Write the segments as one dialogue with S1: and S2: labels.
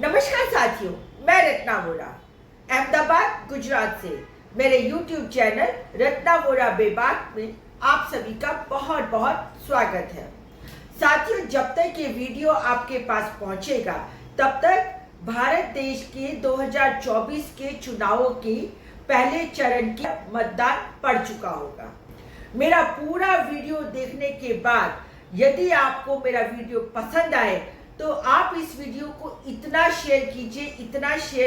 S1: नमस्कार साथियों, मैं रत्ना वोरा अहमदाबाद गुजरात से मेरे YouTube चैनल रत्ना वोरा बेबाक में आप सभी का बहुत बहुत स्वागत है। साथियों, जब तक ये वीडियो आपके पास पहुंचेगा तब तक भारत देश के 2024 के चुनावों की पहले चरण की मतदान पड़ चुका होगा। मेरा पूरा वीडियो देखने के बाद यदि आपको मेरा वीडियो पसंद आए तो आप इस वीडियो को इतना शेयर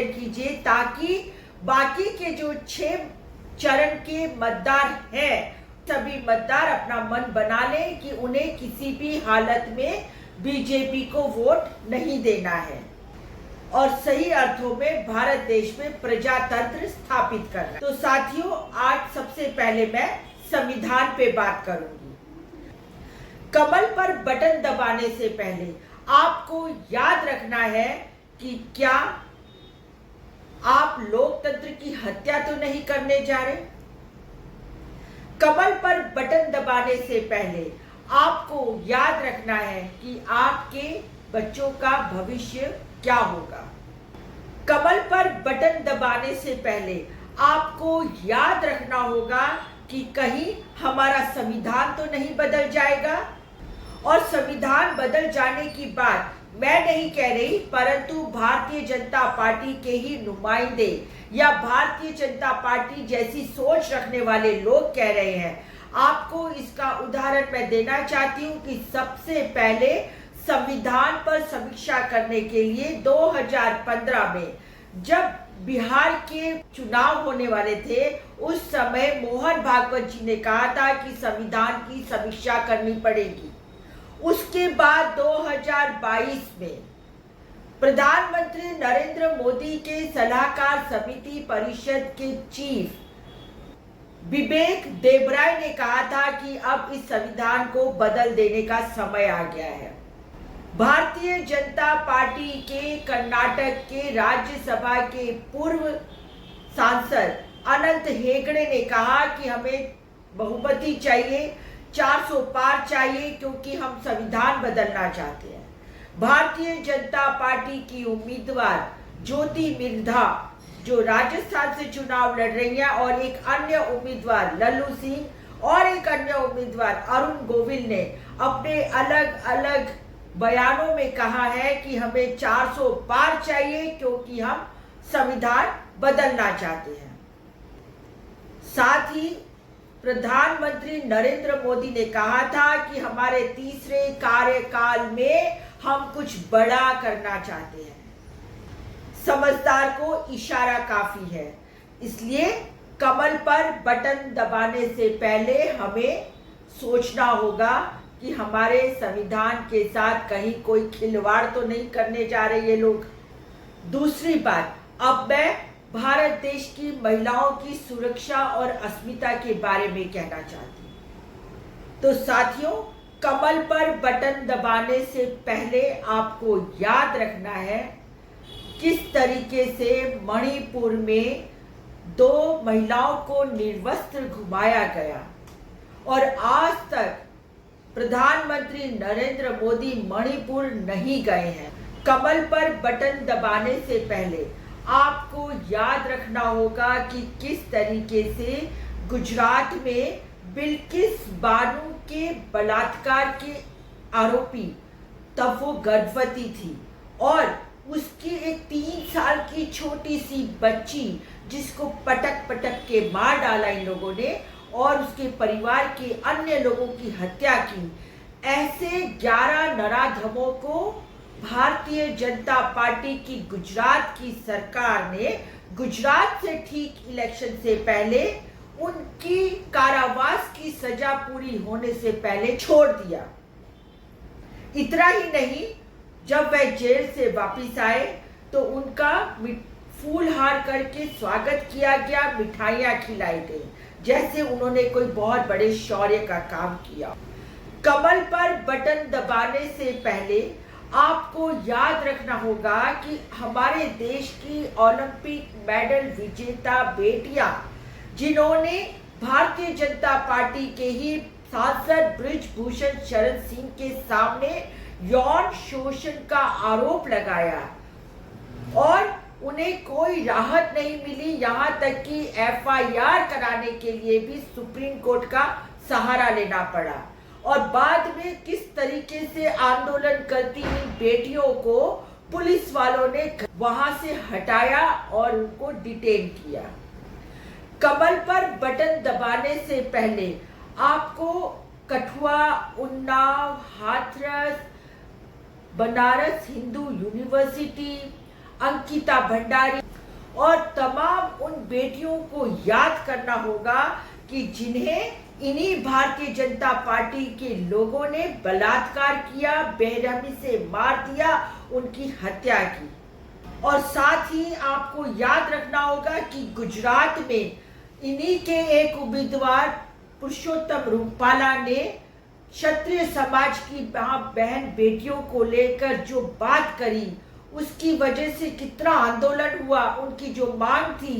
S1: कीजिए ताकि बाकी के जो 6 चरण के मतदार हैं सभी मतदार अपना मन बना लें कि उन्हें किसी भी हालत में बीजेपी को वोट नहीं देना है और सही अर्थों में भारत देश में प्रजातंत्र स्थापित करना। तो साथियों, आज सबसे पहले मैं संविधान पे बात करूंगी। कमल पर बटन दबाने से पहले आपको याद रखना है कि क्या आप लोकतंत्र की हत्या तो नहीं करने जा रहे। कमल पर बटन दबाने से पहले आपको याद रखना है कि आपके बच्चों का भविष्य क्या होगा। कमल पर बटन दबाने से पहले आपको याद रखना होगा कि कहीं हमारा संविधान तो नहीं बदल जाएगा। और संविधान बदल जाने की बात मैं नहीं कह रही, परंतु भारतीय जनता पार्टी के ही नुमाइंदे या भारतीय जनता पार्टी जैसी सोच रखने वाले लोग कह रहे हैं। आपको इसका उदाहरण मैं देना चाहती हूँ कि सबसे पहले संविधान पर समीक्षा करने के लिए 2015 में जब बिहार के चुनाव होने वाले थे, उस समय मोहन भागवत जी ने कहा था कि संविधान की समीक्षा करनी पड़ेगी। उसके बाद 2022 में प्रधानमंत्री नरेंद्र मोदी के सलाहकार समिति परिषद के चीफ विवेक देबराय ने कहा था कि अब इस संविधान को बदल देने का समय आ गया है। भारतीय जनता पार्टी के कर्नाटक के राज्यसभा के पूर्व सांसद अनंत हेगड़े ने कहा कि हमें बहुमति चाहिए, 400 पार चाहिए, क्योंकि हम संविधान बदलना चाहते हैं। भारतीय जनता पार्टी की उम्मीदवार ज्योति मिर्धा जो राजस्थान से चुनाव लड़ रही हैं और एक अन्य उम्मीदवार लल्लू सिंह और एक अन्य उम्मीदवार अरुण गोविल ने अपने अलग अलग बयानों में कहा है कि हमें 400 पार चाहिए क्योंकि हम संविधान बदलना चाहते हैं। साथ ही प्रधानमंत्री नरेंद्र मोदी ने कहा था कि हमारे तीसरे कार्यकाल में हम कुछ बड़ा करना चाहते हैं। समझदार को इशारा काफी है, इसलिए कमल पर बटन दबाने से पहले हमें सोचना होगा कि हमारे संविधान के साथ कहीं कोई खिलवाड़ तो नहीं करने जा रहे ये लोग। दूसरी बात, अब मैं भारत देश की महिलाओं की सुरक्षा और अस्मिता के बारे में कहना चाहती हूँ। तो साथियों, कमल पर बटन दबाने से पहले आपको याद रखना है किस तरीके से मणिपुर में 2 महिलाओं को निर्वस्त्र घुमाया गया और आज तक प्रधानमंत्री नरेंद्र मोदी मणिपुर नहीं गए हैं। कमल पर बटन दबाने से पहले आपको याद रखना होगा कि किस तरीके से गुजरात में बिल्किस बानो के बलात्कार के आरोपी तब वो गर्भवती थी और उसकी एक 3 साल की छोटी सी बच्ची जिसको पटक पटक के मार डाला इन लोगों ने और उसके परिवार के अन्य लोगों की हत्या की। ऐसे 11 नराधमों को भारतीय जनता पार्टी की गुजरात की सरकार ने गुजरात से ठीक इलेक्शन से पहले उनकी कारावास की सजा पूरी होने से पहले छोड़ दिया। इतना ही नहीं, जब वह जेल से वापस आए तो उनका फूलहार करके स्वागत किया गया, मिठाइयां खिलाई गई, जैसे उन्होंने कोई बहुत बड़े शौर्य का काम किया। कमल पर बटन दबाने से पहले आपको याद रखना होगा कि हमारे देश की ओलंपिक मेडल विजेता बेटियां जिन्होंने भारतीय जनता पार्टी के ही सांसद बृजभूषण शरण सिंह के सामने यौन शोषण का आरोप लगाया, और उन्हें कोई राहत नहीं मिली, यहाँ तक कि एफआईआर कराने के लिए भी सुप्रीम कोर्ट का सहारा लेना पड़ा। और बाद में किस तरीके से आंदोलन करती हुई बेटियों को पुलिस वालों ने वहां से हटाया और उनको डिटेन किया। कमल पर बटन दबाने से पहले आपको कठुआ, उन्नाव, हाथरस, बनारस हिंदू यूनिवर्सिटी, अंकिता भंडारी और तमाम उन बेटियों को याद करना होगा कि जिन्हें इन्हीं भारतीय जनता पार्टी के लोगों ने बलात्कार किया, बेरहमी से मार दिया, उनकी हत्या की। और साथ ही आपको याद रखना होगा कि गुजरात में इन्हीं के एक उम्मीदवार पुरुषोत्तम रूपाला ने क्षत्रिय समाज की बहन बेटियों को लेकर जो बात करी, उसकी वजह से कितना आंदोलन हुआ। उनकी जो मांग थी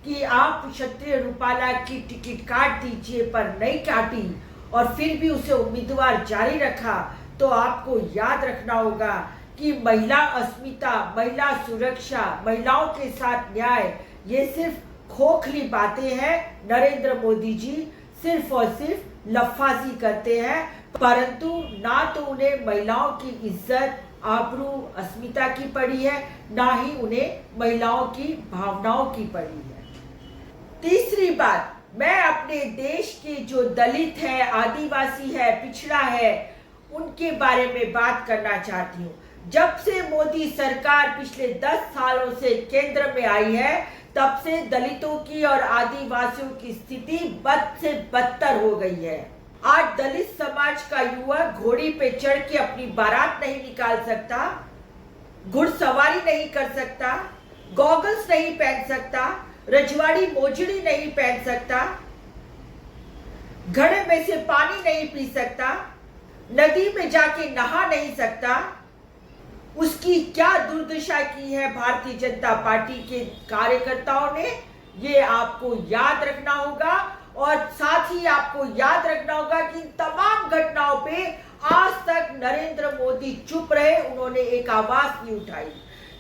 S1: कि आप क्षत्रिय रूपाला की टिकट काट दीजिए, पर नहीं काटी और फिर भी उसे उम्मीदवार जारी रखा। तो आपको याद रखना होगा कि महिला अस्मिता, महिला सुरक्षा, महिलाओं के साथ न्याय, ये सिर्फ खोखली बातें हैं। नरेंद्र मोदी जी सिर्फ और सिर्फ लफाजी करते हैं, परंतु ना तो उन्हें महिलाओं की इज्जत, आबरू, अस्मिता की पड़ी है, ना ही उन्हें महिलाओं की भावनाओं की पड़ी है। तीसरी बात, मैं अपने देश के जो दलित है, आदिवासी है, पिछड़ा है, उनके बारे में बात करना चाहती हूँ। जब से मोदी सरकार पिछले 10 सालों से केंद्र में आई है, तब से दलितों की और आदिवासियों की स्थिति बद से बदतर हो गई है। आज दलित समाज का युवक घोड़ी पे चढ़ के अपनी बारात नहीं निकाल सकता, घुड़सवारी नहीं कर सकता, गॉगल्स नहीं पहन सकता, रजवाड़ी मोजड़ी नहीं पहन सकता, घड़े में से पानी नहीं पी सकता, नदी में जाके नहा नहीं सकता। उसकी क्या दुर्दशा की है भारतीय जनता पार्टी के कार्यकर्ताओं ने, ये आपको याद रखना होगा। और साथ ही आपको याद रखना होगा कि इन तमाम घटनाओं पे आज तक नरेंद्र मोदी चुप रहे, उन्होंने एक आवाज नहीं उठाई।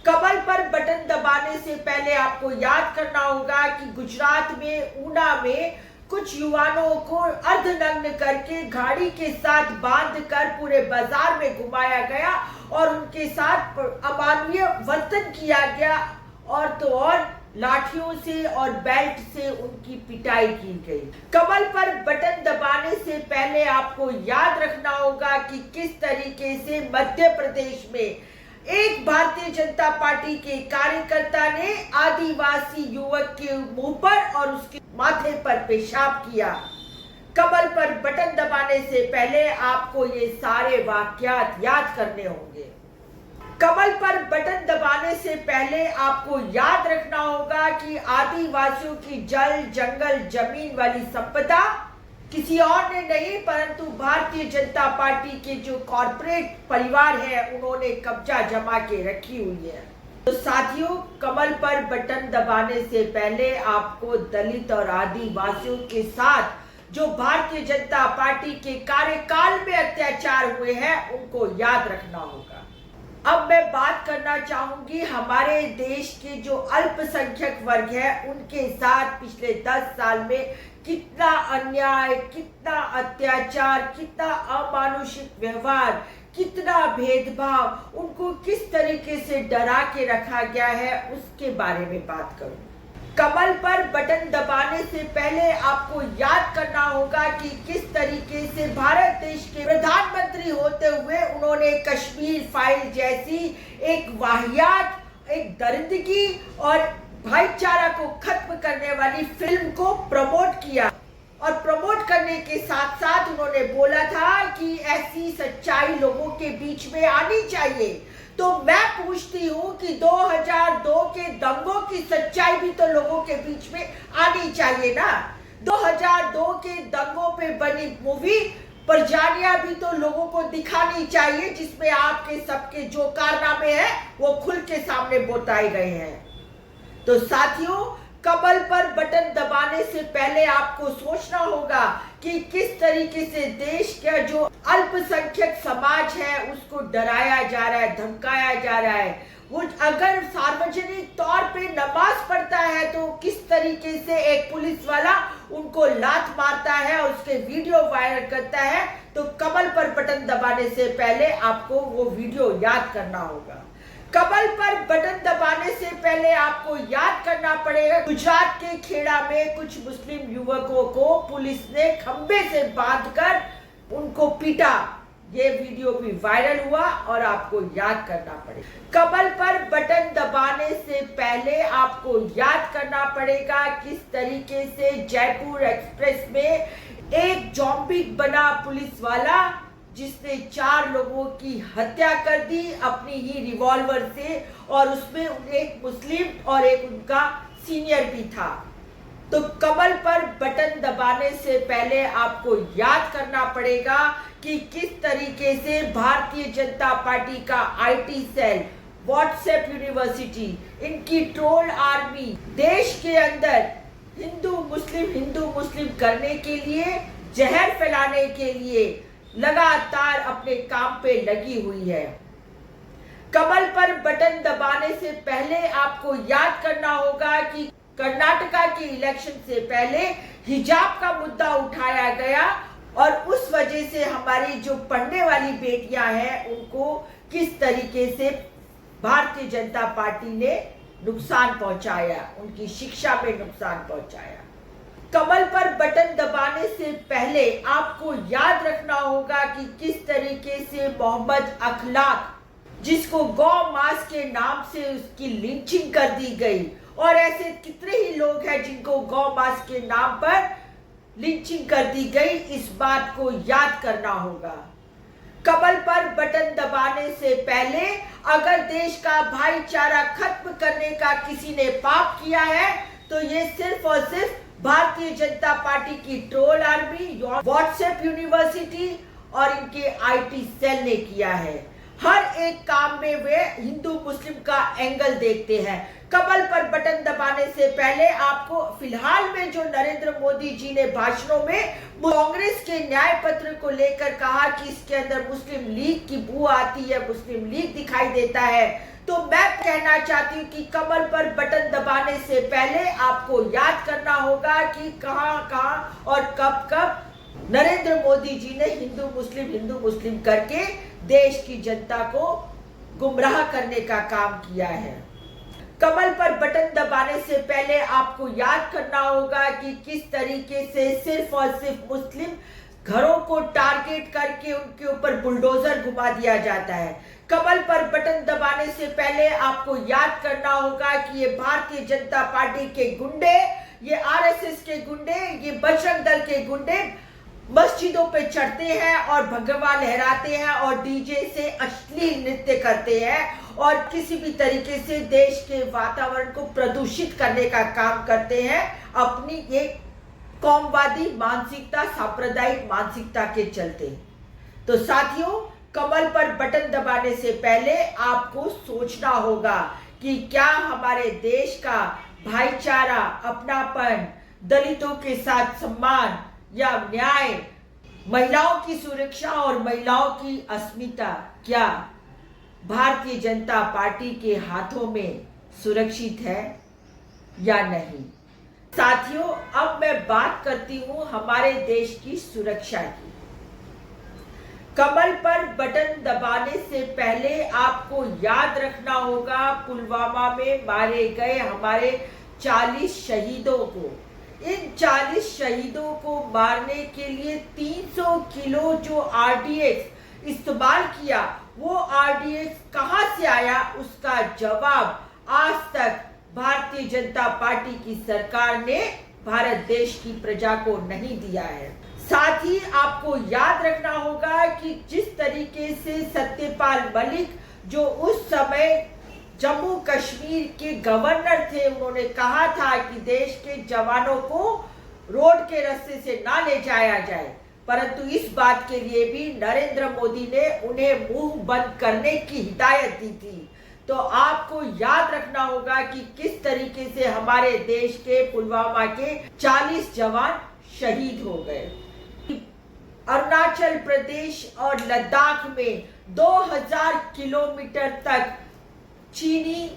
S1: कमल पर बटन दबाने से पहले आपको याद करना होगा कि गुजरात में ऊना में कुछ युवाओं को अर्धनग्न करके गाड़ी के साथ बांधकर पूरे बाजार में घुमाया गया और उनके साथ अमानवीय वर्तन किया गया, और तो और लाठियों से और बेल्ट से उनकी पिटाई की गई। कमल पर बटन दबाने से पहले आपको याद रखना होगा कि किस तरीके से मध्य प्रदेश में एक भारतीय जनता पार्टी के कार्यकर्ता ने आदिवासी युवक के मुंह पर और उसके माथे पर पेशाब किया। कमल पर बटन दबाने से पहले आपको ये सारे वाकयात याद करने होंगे। कमल पर बटन दबाने से पहले आपको याद रखना होगा कि आदिवासियों की जल, जंगल, जमीन वाली संपदा किसी और ने नहीं, परंतु भारतीय जनता पार्टी के जो कॉर्पोरेट परिवार है, उन्होंने कब्जा जमा के रखी हुई है। तो साथियों, कमल पर बटन दबाने से पहले आपको दलित और आदिवासियों के साथ जो भारतीय जनता पार्टी के कार्यकाल में अत्याचार हुए हैं, उनको याद रखना होगा। अब मैं बात करना चाहूंगी हमारे देश के जो अल्पसंख्यक वर्ग है, उनके साथ पिछले 10 साल में कितना अन्याय, कितना अत्याचार, कितना अमानुषिक व्यवहार, कितना भेदभाव, उनको किस तरीके से डरा के रखा गया है, उसके बारे में बात करूं। कमल पर बटन दबाने से पहले आपको याद करना होगा कि किस तरीके से भारत देश के प्रधानमंत्री होते हुए उन्होंने कश्मीर फाइल जैसी एक वाहियात, एक दरिंदगी और भाईचारा को खत्म करने वाली फिल्म को प्रमोट किया। और प्रमोट करने के साथ साथ उन्होंने बोला था कि ऐसी सच्चाई लोगों के बीच में आनी चाहिए। तो मैं पूछती हूँ कि 2002 के दंगों की सच्चाई भी तो लोगों के बीच में आनी चाहिए ना। 2002 के दंगों पे बनी मूवी परजानिया भी तो लोगों को दिखानी चाहिए, जिसमें आपके सबके जो कारनामे हैं वो खुल के सामने बताए गए हैं। तो साथियों, कमल पर बटन दबाने से पहले आपको सोचना होगा कि किस तरीके से देश का जो अल्पसंख्यक समाज है उसको डराया जा रहा है, धमकाया जा रहा है। वो अगर सार्वजनिक सार्वजनिक तौर पे नमाज पढ़ता है तो किस तरीके से एक पुलिस वाला उनको लात मारता है और उसके वीडियो वायरल करता है, तो कमल पर बटन दबाने से पहले आपको वो वीडियो याद करना होगा। कमल पर बटन दबाने से पहले आपको याद करना पड़ेगा, गुजरात के खेड़ा में कुछ मुस्लिम युवकों को पुलिस ने खंबे से बांधकर उनको पीटा। ये वीडियो भी वायरल हुआ और आपको याद करना पड़ेगा। कमल पर बटन दबाने से पहले आपको याद करना पड़ेगा किस तरीके से जयपुर एक्सप्रेस में एक जॉम्बी बना पुलिस वाला जिसने 4 लोगों की हत्या कर दी अपनी ही रिवॉल्वर से, और उसमें एक मुस्लिम और एक उनका सीनियर भी था। तो कमल पर बटन दबाने से पहले आपको याद करना पड़ेगा कि किस तरीके से भारतीय जनता पार्टी का आईटी सेल, व्हाट्सएप यूनिवर्सिटी, इनकी ट्रोल आर्मी देश के अंदर हिंदू मुस्लिम करने के लिए, जहर फैलाने के लिए लगातार अपने काम पे लगी हुई है। कमल पर बटन दबाने से पहले आपको याद करना होगा कि कर्नाटका के इलेक्शन से पहले हिजाब का मुद्दा उठाया गया और उस वजह से हमारी जो पढ़ने वाली बेटियां हैं उनको किस तरीके से भारतीय जनता पार्टी ने नुकसान पहुंचाया, उनकी शिक्षा में नुकसान पहुंचाया। कमल पर बटन दबाने से पहले आपको याद रखना होगा कि किस तरीके से मोहम्मद अखलाक, जिसको गौ मास के नाम से उसकी लिंचिंग कर दी गई, और ऐसे कितने ही लोग हैं जिनको गौ मास के नाम पर लिंचिंग कर दी गई, इस बात को याद करना होगा। कमल पर बटन दबाने से पहले अगर देश का भाईचारा खत्म करने का किसी ने पाप किया है तो ये सिर्फ और सिर्फ भारतीय जनता पार्टी की ट्रोल आर्मी, व्हाट्सएप यूनिवर्सिटी और इनके आईटी सेल ने किया है। हर एक काम में वे हिंदू मुस्लिम का एंगल देखते हैं। कमल पर बटन दबाने से पहले आपको फिलहाल में जो नरेंद्र मोदी जी ने भाषणों में कांग्रेस के न्याय पत्र को लेकर कहा कि इसके अंदर मुस्लिम लीग की बू आती है, मुस्लिम लीग दिखाई देता है, तो मैं कहना चाहती हूँ कि कमल पर बटन दबाने से पहले आपको याद करना होगा कि कहां और कब नरेंद्र मोदी जी ने हिंदू मुस्लिम करके देश की जनता को गुमराह करने का काम किया है। कमल पर बटन दबाने से पहले आपको याद करना होगा कि किस तरीके से सिर्फ और सिर्फ मुस्लिम घरों को टारगेट करके उनके ऊपर बुलडोजर घुमा दिया जाता है। कमल पर बटन दबाने से पहले आपको याद करना होगा कि ये भारतीय जनता पार्टी के गुंडे, ये आरएसएस के गुंडे, ये बजरंग दल के गुंडे मस्जिदों पे चढ़ते हैं और भगवा लहराते हैं और डीजे से अश्लील नृत्य करते हैं और किसी भी तरीके से देश के वातावरण को प्रदूषित करने का काम करते हैं अपनी एक कौमवादी मानसिकता, सांप्रदायिक मानसिकता के चलते। तो साथियों, कमल पर बटन दबाने से पहले आपको सोचना होगा कि क्या हमारे देश का भाईचारा, अपनापन, दलितों के साथ सम्मान या न्याय, महिलाओं की सुरक्षा और महिलाओं की अस्मिता क्या भारतीय जनता पार्टी के हाथों में सुरक्षित है या नहीं। साथियों, अब मैं बात करती हूं हमारे देश की सुरक्षा की। कमल पर बटन दबाने से पहले आपको याद रखना होगा पुलवामा में मारे गए हमारे 40 शहीदों को। इन 40 शहीदों को मारने के लिए 300 किलो जो आरडीएक्स इस्तेमाल किया, वो आरडीएक्स कहां से आया, उसका जवाब आज तक भारतीय जनता पार्टी की सरकार ने भारत देश की प्रजा को नहीं दिया है। साथ ही आपको याद रखना होगा कि जिस तरीके से सत्यपाल मलिक, जो उस समय जम्मू कश्मीर के गवर्नर थे, उन्होंने कहा था कि देश के जवानों को रोड के रास्ते से ना ले जाया जाए, परंतु इस बात के लिए भी नरेंद्र मोदी ने उन्हें मुंह बंद करने की हिदायत दी थी। तो आपको याद रखना होगा कि किस तरीके से हमारे देश के पुलवामा के 40 जवान शहीद हो गए। अरुणाचल प्रदेश और लद्दाख में 2000 किलोमीटर तक चीनी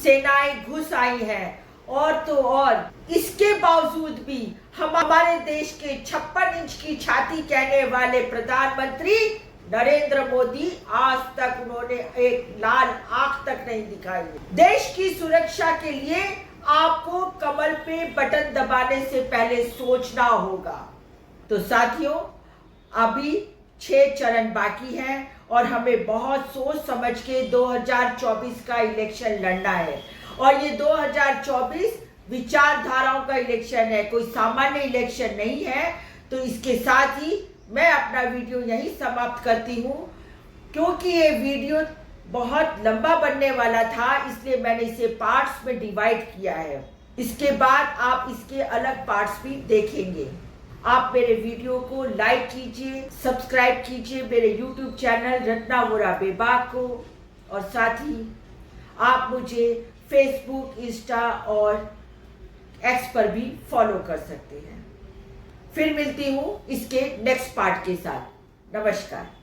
S1: सेनाएं घुस आई हैं और तो और इसके बावजूद भी हमारे देश के 56 इंच की छाती कहने वाले प्रधानमंत्री नरेंद्र मोदी आज तक उन्होंने एक लाल आंख तक नहीं दिखाई। देश की सुरक्षा के लिए आपको कमल पे बटन दबाने से पहले सोचना होगा। तो साथियों, अभी 6 चरण बाकी हैं और हमें बहुत सोच समझ के 2024 का इलेक्शन लड़ना है। और ये 2024 विचारधाराओं का इलेक्शन है, कोई सामान्य इलेक्शन नहीं है। तो इसके साथ ही मैं अपना वीडियो यहीं समाप्त करती हूँ, क्योंकि ये वीडियो बहुत लंबा बनने वाला था, इसलिए मैंने इसे पार्ट्स में डिवाइड किया है। इसके बाद आप इसके अलग पार्ट्स भी देखेंगे। आप मेरे वीडियो को लाइक कीजिए, सब्सक्राइब कीजिए मेरे YouTube चैनल रत्ना वोरा बेबाक को, और साथ ही आप मुझे फेसबुक, इंस्टा और एक्स पर भी फॉलो कर सकते हैं। फिर मिलती हूँ इसके नेक्स्ट पार्ट के साथ। नमस्कार।